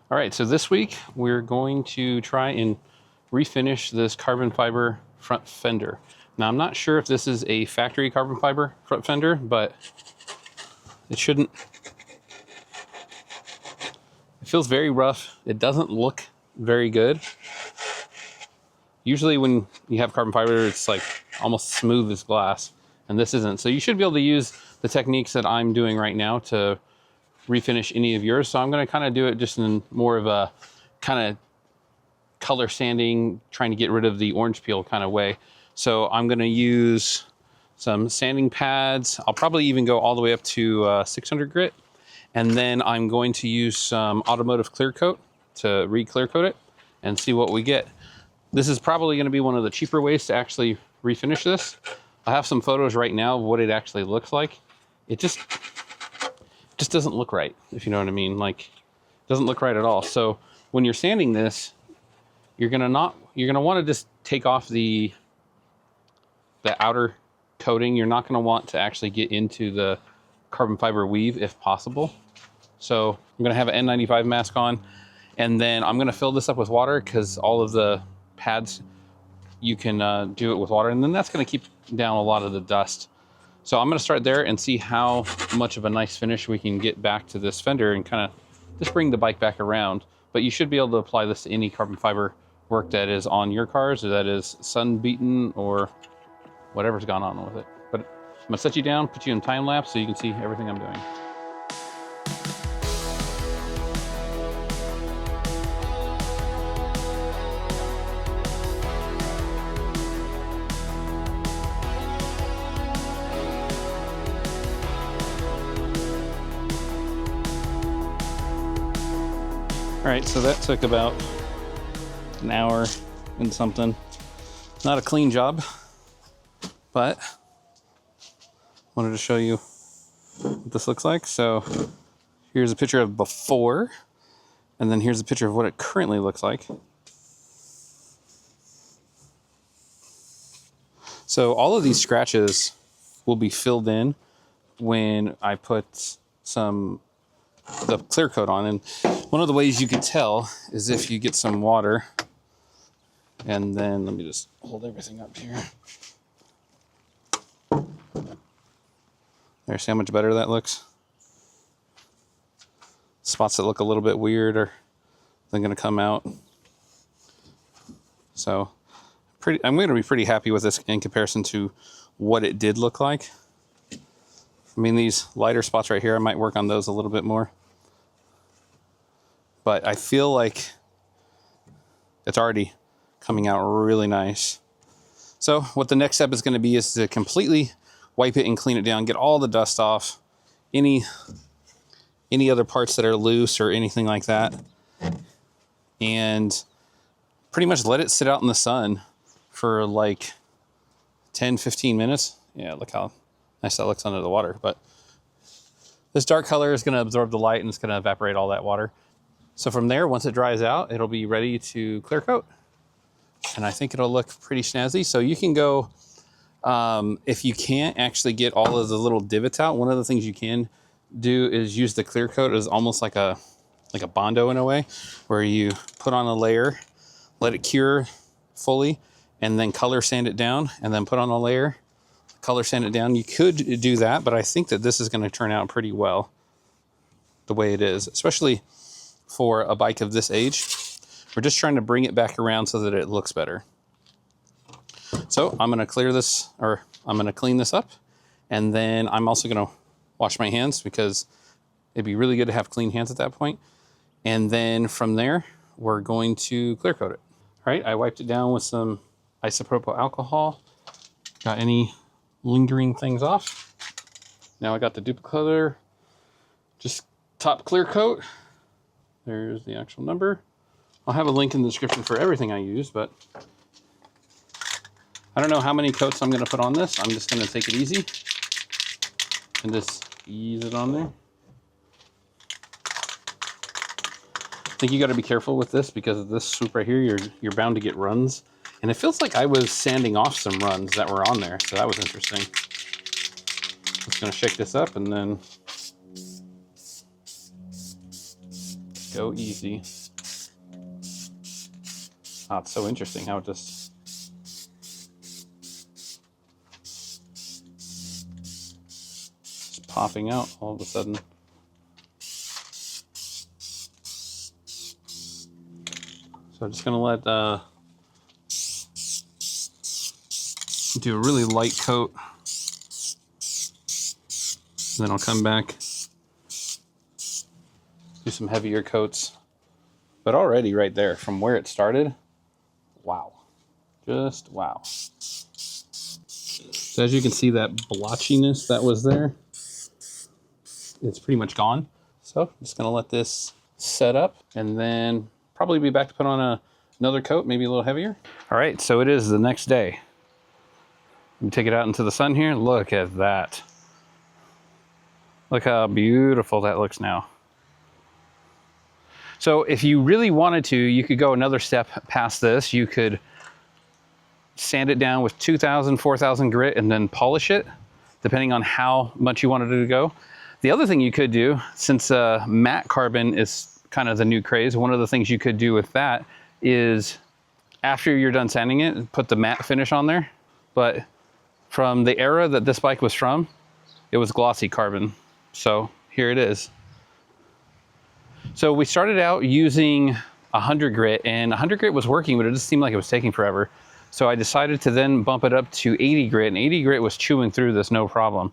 All right, so this week we're going to try and refinish this carbon fiber front fender. Now I'm not sure if this is a factory carbon fiber front fender, but it shouldn't. It feels very rough. It doesn't look very good. Usually when you have carbon fiber, it's like almost smooth as glass, and this isn't. So you should be able to use the techniques that I'm doing right now to refinish any of yours. So I'm going to kind of do it just in more of a kind of color sanding, trying to get rid of the orange peel kind of way. So I'm going to use some sanding pads. I'll probably even go all the way up to 600 grit. And then I'm going to use some automotive clear coat to re-clear coat it and see what we get. This is probably going to be one of the cheaper ways to actually refinish this. I have some photos right now of what it actually looks like. It just doesn't look right, if you know what I mean. Like, it doesn't look right at all. So when you're sanding this, you're gonna want to just take off the outer coating. You're not gonna want to actually get into the carbon fiber weave if possible. So I'm gonna have an N95 mask on, and then I'm gonna fill this up with water because all of the pads, you can do it with water, and then that's gonna keep down a lot of the dust. So I'm gonna start there and see how much of a nice finish we can get back to this fender and kind of just bring the bike back around. But you should be able to apply this to any carbon fiber work that is on your cars, or that is sun beaten, or whatever's gone on with it. But I'm gonna set you down, put you in time lapse so you can see everything I'm doing. All right, so that took about an hour and something. Not a clean job, but wanted to show you what this looks like. So here's a picture of before, and then here's a picture of what it currently looks like. So all of these scratches will be filled in when I put the clear coat on. And one of the ways you can tell is if you get some water, and then let me just hold everything up here. There, see how much better that looks? Spots that look a little bit weird are then going to come out. So I'm going to be pretty happy with this in comparison to what it did look like. I mean, these lighter spots right here, I might work on those a little bit more. But I feel like it's already coming out really nice. So what the next step is going to be is to completely wipe it and clean it down, get all the dust off, any other parts that are loose or anything like that, and pretty much let it sit out in the sun for like 10-15 minutes. Yeah, look how nice that looks under the water. But this dark color is going to absorb the light and it's going to evaporate all that water. So from there, once it dries out, it'll be ready to clear coat. And I think it'll look pretty snazzy. So you can go, if you can't actually get all of the little divots out, one of the things you can do is use the clear coat as almost like a Bondo in a way, where you put on a layer, let it cure fully, and then color sand it down, and then put on a layer, color sand it down. You could do that, but I think that this is going to turn out pretty well the way it is, especially for a bike of this age. We're just trying to bring it back around so that it looks better. So I'm going to clear this, or I'm going to clean this up, and then I'm also going to wash my hands because it'd be really good to have clean hands at that point. And then from there, we're going to clear coat it. All right, I wiped it down with some isopropyl alcohol. Got any lingering things off. Now I got the duplicator, just top clear coat. There's the actual number. I'll have a link in the description for everything I use, but I don't know how many coats I'm going to put on this. I'm just going to take it easy and just ease it on there. I think you got to be careful with this because of this swoop right here. You're bound to get runs, and it feels like I was sanding off some runs that were on there, so that was interesting. Just going to shake this up and then Go easy. Oh, it's so interesting how it just popping out all of a sudden. So I'm just gonna let do a really light coat, and then I'll come back, do some heavier coats. But already right there, from where it started, wow, just wow. So as you can see, that blotchiness that was there, it's pretty much gone. So I'm just gonna let this set up and then probably be back to put on another coat, maybe a little heavier. All right, so it is the next day. Let me take it out into the sun here. Look at that. Look how beautiful that looks now. So if you really wanted to, you could go another step past this. You could sand it down with 2000, 4000 grit and then polish it, depending on how much you wanted it to go. The other thing you could do, since matte carbon is kind of the new craze, one of the things you could do with that is after you're done sanding it, put the matte finish on there. But from the era that this bike was from, it was glossy carbon. So here it is. So we started out using 100 grit, and 100 grit was working, but it just seemed like it was taking forever. So I decided to then bump it up to 80 grit, and 80 grit was chewing through this no problem.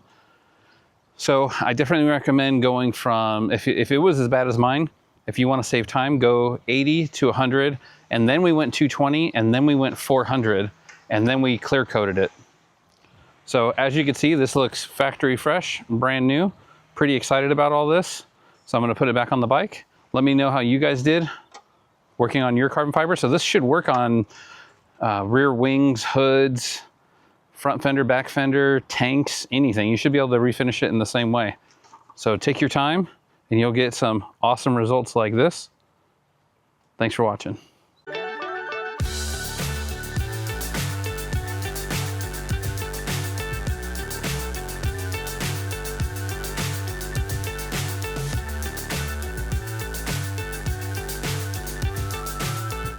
So I definitely recommend going from, if it was as bad as mine, if you want to save time, go 80 to 100, and then we went 220, and then we went 400, and then we clear coated it. So as you can see, this looks factory fresh, brand new. Pretty excited about all this. So I'm gonna put it back on the bike. Let me know how you guys did working on your carbon fiber. So this should work on rear wings, hoods, front fender, back fender, tanks, anything. You should be able to refinish it in the same way. So take your time and you'll get some awesome results like this. Thanks for watching.